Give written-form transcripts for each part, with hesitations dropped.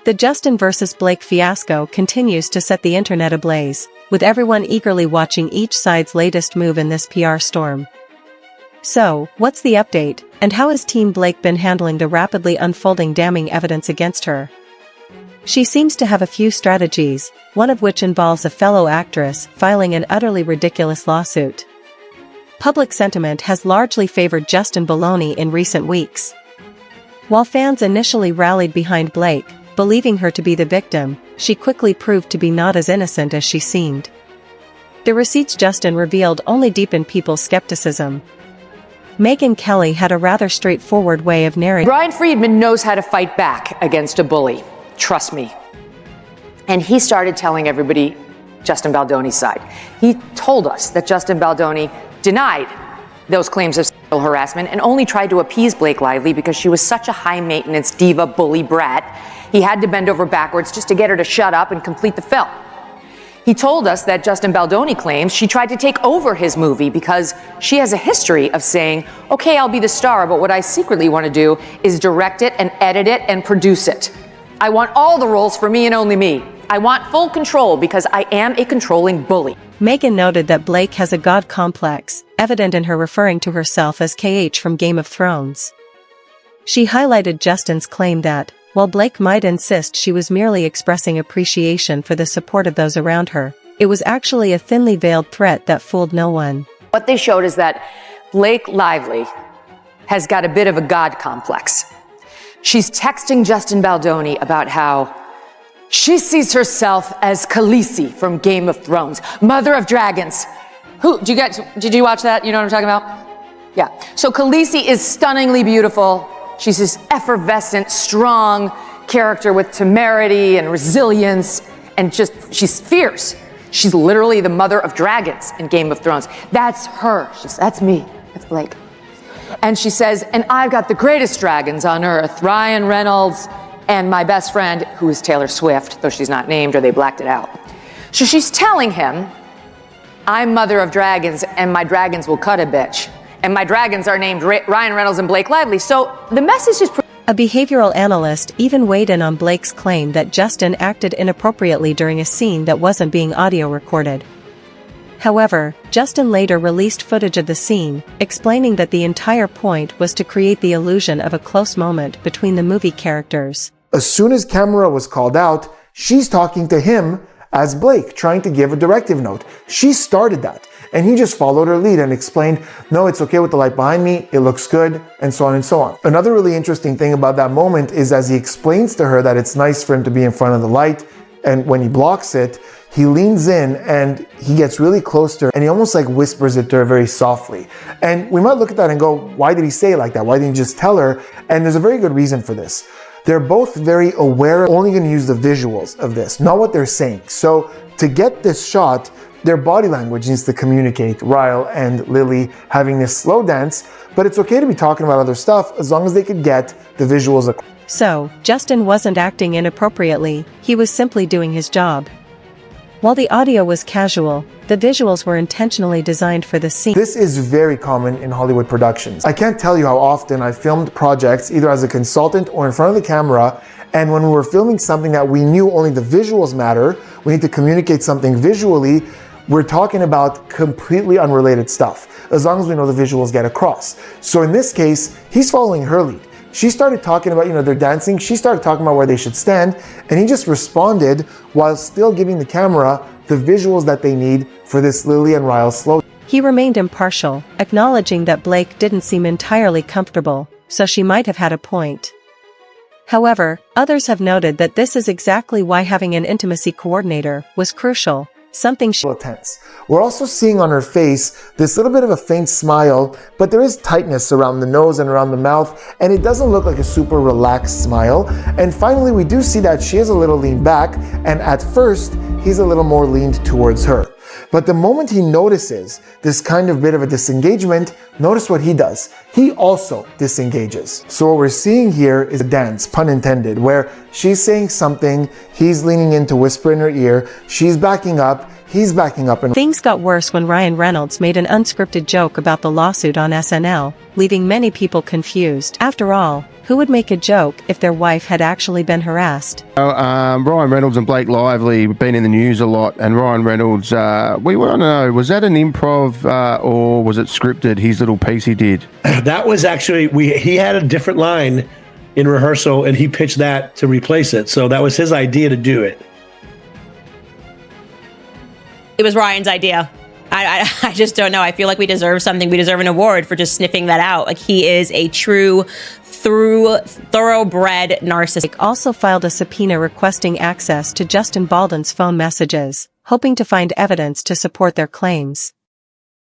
The Justin versus Blake fiasco continues to set the internet ablaze, with everyone eagerly watching each side's latest move in this PR storm. So, what's the update, and how has Team Blake been handling the rapidly unfolding damning evidence against her? She seems to have a few strategies, one of which involves a fellow actress filing an utterly ridiculous lawsuit. Public sentiment has largely favored Justin Baloney in recent weeks. While fans initially rallied behind Blake, believing her to be the victim, she quickly proved to be not as innocent as she seemed. The receipts Justin revealed only deepened people's skepticism. Megyn Kelly had a rather straightforward way of narrating. Brian Friedman knows how to fight back against a bully. Trust me. And he started telling everybody Justin Baldoni's side. He told us that Justin Baldoni denied those claims of sexual harassment and only tried to appease Blake Lively because she was such a high-maintenance diva bully brat. He had to bend over backwards just to get her to shut up and complete the film. He told us that Justin Baldoni claims she tried to take over his movie because she has a history of saying, okay, I'll be the star, but what I secretly want to do is direct it and edit it and produce it. I want all the roles for me and only me. I want full control because I am a controlling bully. Megyn noted that Blake has a god complex, evident in her referring to herself as KH from Game of Thrones. She highlighted Justin's claim that, while Blake might insist she was merely expressing appreciation for the support of those around her, it was actually a thinly veiled threat that fooled no one. What they showed is that Blake Lively has got a bit of a god complex. She's texting Justin Baldoni about how she sees herself as Khaleesi from Game of Thrones, Mother of Dragons. Did you watch that? You know what I'm talking about? Yeah. So Khaleesi is stunningly beautiful. She's this effervescent, strong character with temerity and resilience, and she's fierce. She's literally the Mother of Dragons in Game of Thrones. That's her. That's me. That's Blake. And she says, and I've got the greatest dragons on earth, Ryan Reynolds, and my best friend, who is Taylor Swift, though she's not named or they blacked it out. So she's telling him, I'm Mother of Dragons, and my dragons will cut a bitch. And my dragons are named Ryan Reynolds and Blake Lively. So the message is... A behavioral analyst even weighed in on Blake's claim that Justin acted inappropriately during a scene that wasn't being audio recorded. However, Justin later released footage of the scene, explaining that the entire point was to create the illusion of a close moment between the movie characters. As soon as camera was called out, she's talking to him as Blake, trying to give a directive note. She started that, and he just followed her lead and explained, no, it's okay with the light behind me, it looks good, and so on and so on. Another really interesting thing about that moment is as he explains to her that it's nice for him to be in front of the light, and when he blocks it, he leans in and he gets really close to her and he almost like whispers it to her very softly. And we might look at that and go, why did he say it like that? Why didn't he just tell her? And there's a very good reason for this. They're both very aware, only going to use the visuals of this, not what they're saying. So to get this shot, their body language needs to communicate Ryle and Lily having this slow dance, but it's okay to be talking about other stuff as long as they could get the visuals across. So, Justin wasn't acting inappropriately, he was simply doing his job. While the audio was casual, the visuals were intentionally designed for the scene. This is very common in Hollywood productions. I can't tell you how often I filmed projects either as a consultant or in front of the camera, and when we were filming something that we knew only the visuals matter, we need to communicate something visually, we're talking about completely unrelated stuff, as long as we know the visuals get across. So in this case, he's following her lead. She started talking about, they're dancing. She started talking about where they should stand. And he just responded while still giving the camera the visuals that they need for this Lily and Ryle slow. He remained impartial, acknowledging that Blake didn't seem entirely comfortable, so she might have had a point. However, others have noted that this is exactly why having an intimacy coordinator was crucial. Something tense. We're also seeing on her face this little bit of a faint smile, but there is tightness around the nose and around the mouth, and it doesn't look like a super relaxed smile. And finally, we do see that she is a little leaned back, and at first, he's a little more leaned towards her. But the moment he notices this kind of bit of a disengagement, notice what he does. He also disengages. So what we're seeing here is a dance, pun intended, where she's saying something, he's leaning in to whisper in her ear, she's backing up, he's backing up and Things got worse when Ryan Reynolds made an unscripted joke about the lawsuit on SNL, leaving many people confused. After all, who would make a joke if their wife had actually been harassed? Ryan Reynolds and Blake Lively have been in the news a lot, and Ryan Reynolds, we want to know, was that an improv or was it scripted, his little piece he did? That was actually, he had a different line in rehearsal, and he pitched that to replace it. So that was his idea to do it. It was Ryan's idea. I just don't know. I feel like we deserve something. We deserve an award for just sniffing that out. Like, he is a true, thoroughbred narcissist. Blake also filed a subpoena requesting access to Justin Baldwin's phone messages, hoping to find evidence to support their claims.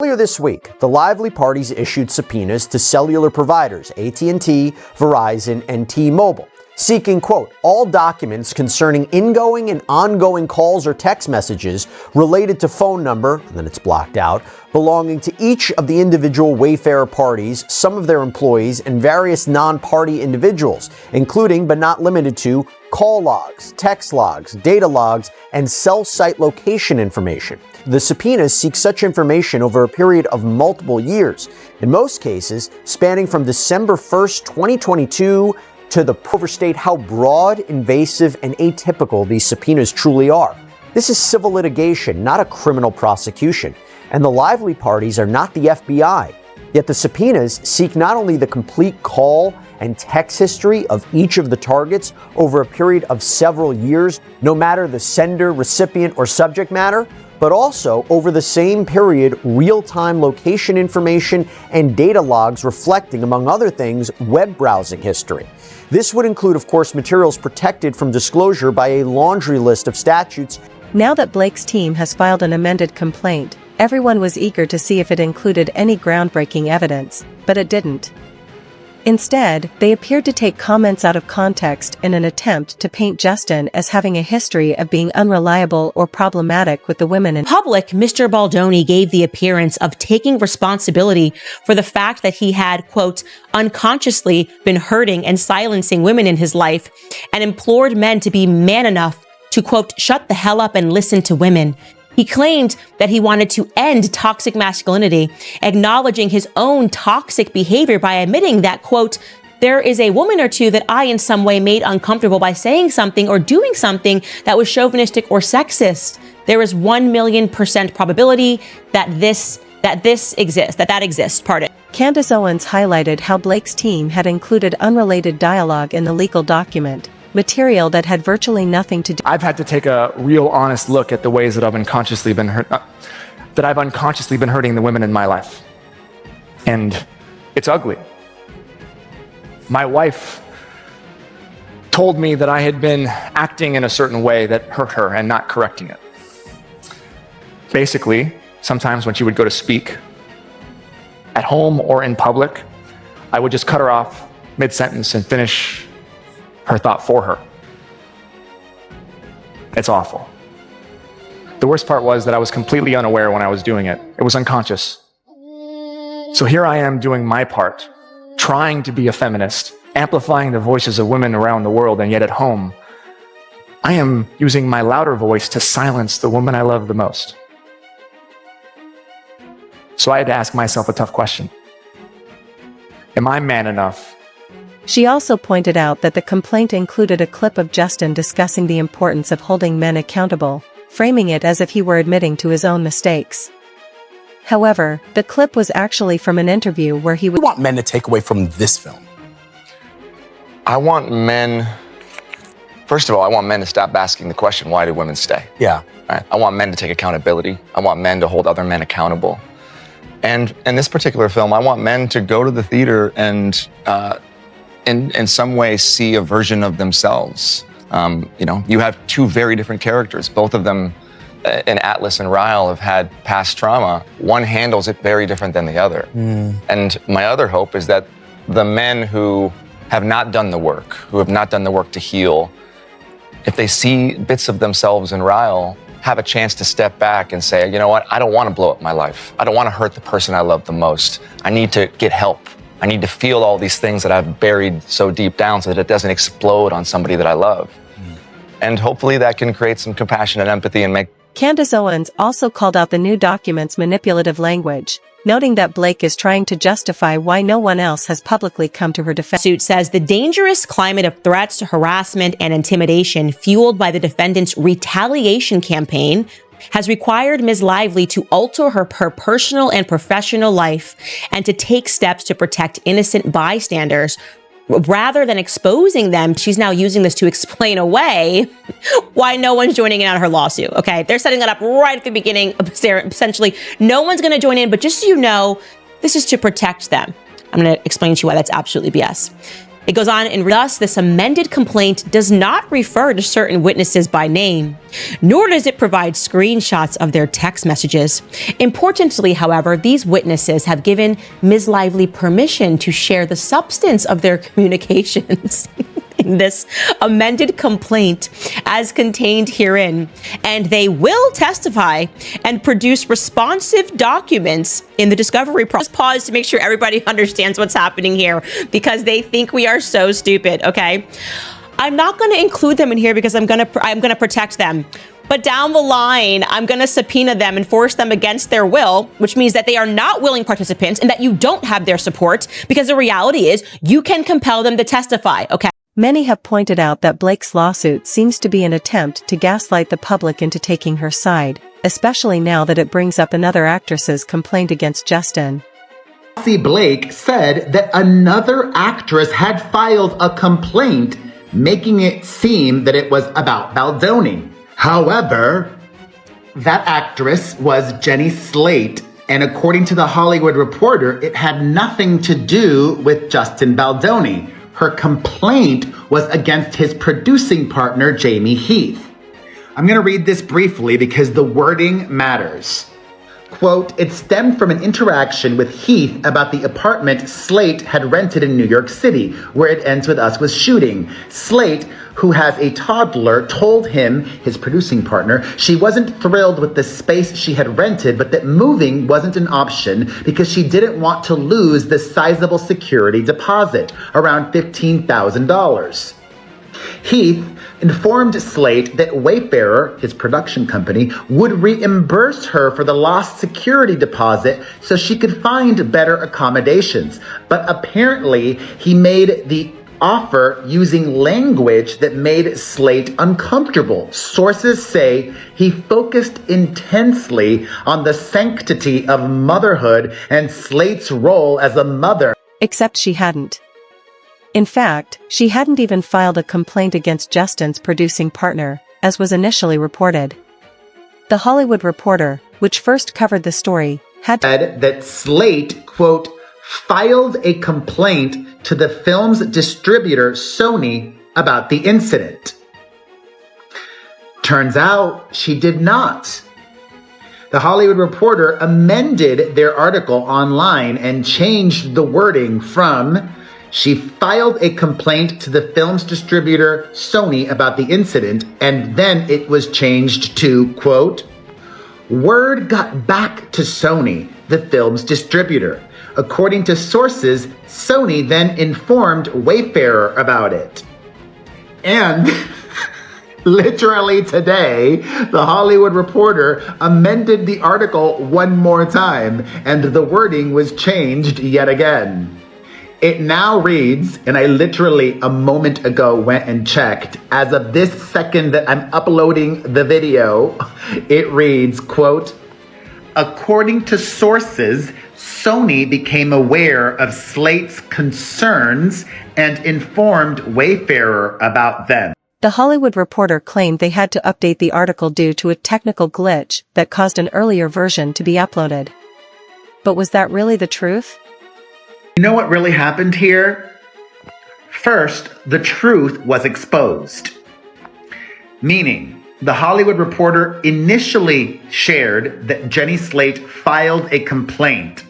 Earlier this week, the Lively parties issued subpoenas to cellular providers AT&T, Verizon, and T-Mobile, seeking, quote, all documents concerning ingoing and ongoing calls or text messages related to phone number, and then it's blocked out, belonging to each of the individual Wayfarer parties, some of their employees, and various non-party individuals, including but not limited to call logs, text logs, data logs, and cell site location information. The subpoenas seek such information over a period of multiple years, in most cases spanning from December 1st, 2022 to overstate how broad, invasive, and atypical these subpoenas truly are. This is civil litigation, not a criminal prosecution, and the Lively parties are not the FBI. Yet the subpoenas seek not only the complete call and text history of each of the targets over a period of several years, no matter the sender, recipient, or subject matter, but also over the same period, real-time location information and data logs reflecting, among other things, web browsing history. This would include, of course, materials protected from disclosure by a laundry list of statutes. Now that Blake's team has filed an amended complaint, everyone was eager to see if it included any groundbreaking evidence, but it didn't. Instead, they appeared to take comments out of context in an attempt to paint Justin as having a history of being unreliable or problematic with the women in public. Mr. Baldoni gave the appearance of taking responsibility for the fact that he had, quote, unconsciously been hurting and silencing women in his life, and implored men to be man enough to, quote, shut the hell up and listen to women. He claimed that he wanted to end toxic masculinity, acknowledging his own toxic behavior by admitting that, quote, there is a woman or two that I in some way made uncomfortable by saying something or doing something that was chauvinistic or sexist. There is 1,000,000% probability that that exists. Pardon. Candace Owens highlighted how Blake's team had included unrelated dialogue in the legal document, material that had virtually nothing to do. I've had to take a real honest look at the ways that I've unconsciously been hurting the women in my life. And it's ugly. My wife told me that I had been acting in a certain way that hurt her and not correcting it. Basically, sometimes when she would go to speak, at home or in public, I would just cut her off mid-sentence and finish her thought for her. It's awful. The worst part was that I was completely unaware when I was doing it. It was unconscious. So here I am doing my part, trying to be a feminist, amplifying the voices of women around the world, and yet at home, I am using my louder voice to silence the woman I love the most. So I had to ask myself a tough question. Am I man enough? She also pointed out that the complaint included a clip of Justin discussing the importance of holding men accountable, framing it as if he were admitting to his own mistakes. However, the clip was actually from an interview where he would want men to take away from this film. I want men, first of all, I want men to stop asking the question, why do women stay? Yeah. Right? I want men to take accountability. I want men to hold other men accountable. And in this particular film, I want men to go to the theater and in some way see a version of themselves. You have two very different characters. Both of them, in Atlas and Ryle, have had past trauma. One handles it very different than the other. And my other hope is that the men who have not done the work, to heal, if they see bits of themselves in Ryle, have a chance to step back and say, you know what, I don't want to blow up my life. I don't want to hurt the person I love the most. I need to get help. I need to feel all these things that I've buried so deep down so that it doesn't explode on somebody that I love. And hopefully that can create some compassion and empathy and make Candace Owens also called out the new document's manipulative language, noting that Blake is trying to justify why no one else has publicly come to her defense. Suit says the dangerous climate of threats, harassment, and intimidation fueled by the defendant's retaliation campaign has required Ms. Lively to alter her personal and professional life and to take steps to protect innocent bystanders. Rather than exposing them, she's now using this to explain away why no one's joining in on her lawsuit. Okay, they're setting that up right at the beginning. Essentially, no one's going to join in, but just so you know, this is to protect them. I'm going to explain to you why that's absolutely BS. It goes on, and thus this amended complaint does not refer to certain witnesses by name, nor does it provide screenshots of their text messages. Importantly, however, these witnesses have given Ms. Lively permission to share the substance of their communications in this amended complaint as contained herein, and they will testify and produce responsive documents in the discovery process. Pause to make sure everybody understands what's happening here, because they think we are so stupid, okay? I'm not going to include them in here because I'm going to protect them. But down the line, I'm going to subpoena them and force them against their will, which means that they are not willing participants and that you don't have their support, because the reality is you can compel them to testify, okay? Many have pointed out that Blake's lawsuit seems to be an attempt to gaslight the public into taking her side, especially now that it brings up another actress's complaint against Justin. Blake said that another actress had filed a complaint, making it seem that it was about Baldoni. However, that actress was Jenny Slate, and according to The Hollywood Reporter, it had nothing to do with Justin Baldoni. Her complaint was against his producing partner, Jamie Heath. I'm going to read this briefly because the wording matters. Quote, it stemmed from an interaction with Heath about the apartment Slate had rented in New York City, where It Ends With Us was shooting. Slate, who has a toddler, told him, his producing partner, she wasn't thrilled with the space she had rented, but that moving wasn't an option because she didn't want to lose the sizable security deposit, around $15,000. Heath informed Slate that Wayfarer, his production company, would reimburse her for the lost security deposit so she could find better accommodations. But apparently, he made the offer using language that made Slate uncomfortable. Sources say he focused intensely on the sanctity of motherhood and Slate's role as a mother. Except she hadn't. In fact, she hadn't even filed a complaint against Justin's producing partner, as was initially reported. The Hollywood Reporter, which first covered the story, had said that Slate, quote, filed a complaint to the film's distributor, Sony, about the incident. Turns out she did not. The Hollywood Reporter amended their article online and changed the wording from she filed a complaint to the film's distributor, Sony, about the incident, and then it was changed to, quote, word got back to Sony, the film's distributor. According to sources, Sony then informed Wayfarer about it. And literally today, the Hollywood Reporter amended the article one more time, and the wording was changed yet again. It now reads, and I literally a moment ago went and checked, as of this second that I'm uploading the video, it reads, quote, according to sources, Sony became aware of Slate's concerns and informed Wayfarer about them. The Hollywood Reporter claimed they had to update the article due to a technical glitch that caused an earlier version to be uploaded. But was that really the truth? You know what really happened here? First, the truth was exposed. Meaning, the Hollywood Reporter initially shared that Jenny Slate filed a complaint.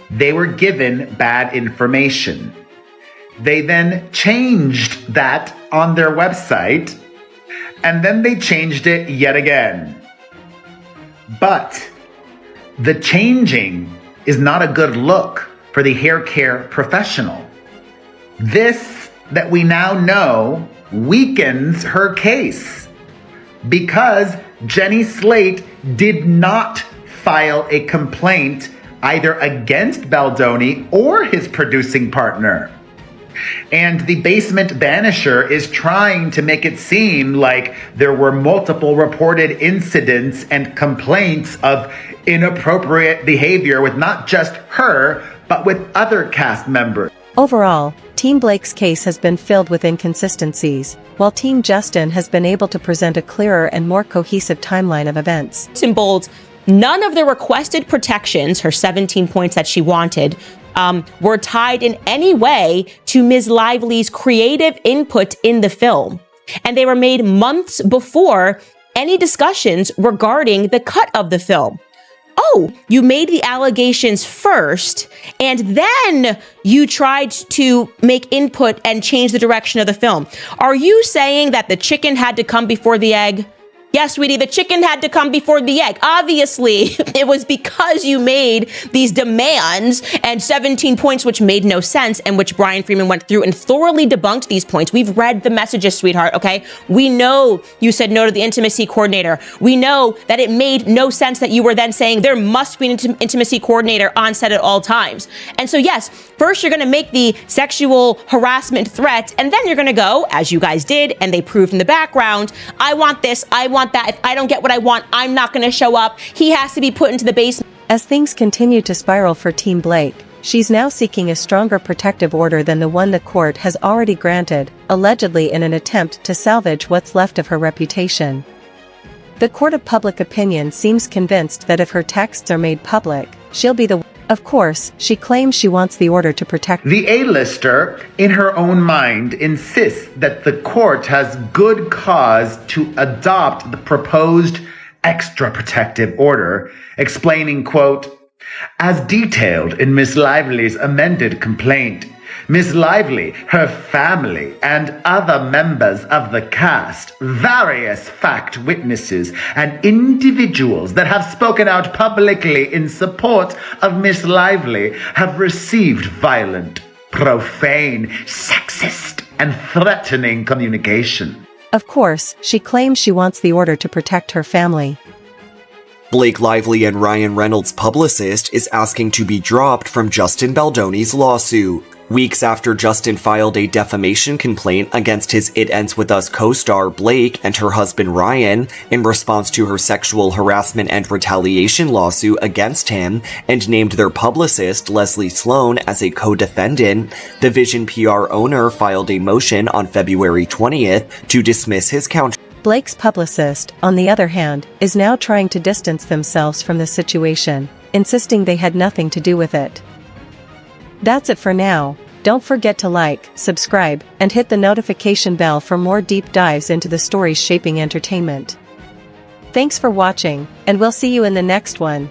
They were given bad information. They then changed that on their website, and then they changed it yet again. But the changing is not a good look for the hair care professional. This, that we now know, weakens her case because Jenny Slate did not file a complaint either against Baldoni or his producing partner. And the Basement Banisher is trying to make it seem like there were multiple reported incidents and complaints of inappropriate behavior with not just her, but with other cast members. Overall, Team Blake's case has been filled with inconsistencies, while Team Justin has been able to present a clearer and more cohesive timeline of events. In bold, none of the requested protections, her 17 points that she wanted, were tied in any way to Ms. Lively's creative input in the film. And they were made months before any discussions regarding the cut of the film. Oh, you made the allegations first, and then you tried to make input and change the direction of the film. Are you saying that the chicken had to come before the egg? Yes, sweetie, the chicken had to come before the egg. Obviously, it was because you made these demands and 17 points, which made no sense, and which Brian Freeman went through and thoroughly debunked these points. We've read the messages, sweetheart, okay? We know you said no to the intimacy coordinator. We know that it made no sense that you were then saying there must be an intimacy coordinator on set at all times. And so, yes, first you're gonna make the sexual harassment threat, and then you're gonna go, as you guys did, and they proved in the background, I want this, I want that. If I don't get what I want, I'm not going to show up. He has to be put into the basement. As things continue to spiral for Team Blake, she's now seeking a stronger protective order than the one the court has already granted, allegedly in an attempt to salvage what's left of her reputation. The court of public opinion seems convinced that if her texts are made public, she'll be the one. Of course, she claims she wants the order to protect. The A-lister, in her own mind, insists that the court has good cause to adopt the proposed extra protective order, explaining, quote, as detailed in Miss Lively's amended complaint, Miss Lively, her family, and other members of the cast, various fact witnesses, and individuals that have spoken out publicly in support of Miss Lively have received violent, profane, sexist, and threatening communication. Of course, she claims she wants the order to protect her family. Blake Lively and Ryan Reynolds' publicist is asking to be dropped from Justin Baldoni's lawsuit. Weeks after Justin filed a defamation complaint against his It Ends With Us co-star Blake and her husband Ryan in response to her sexual harassment and retaliation lawsuit against him and named their publicist Leslie Sloan as a co-defendant, the Vision PR owner filed a motion on February 20th to dismiss his counter. Blake's publicist, on the other hand, is now trying to distance themselves from the situation, insisting they had nothing to do with it. That's it for now. Don't forget to like, subscribe, and hit the notification bell for more deep dives into the stories shaping entertainment. Thanks for watching, and we'll see you in the next one.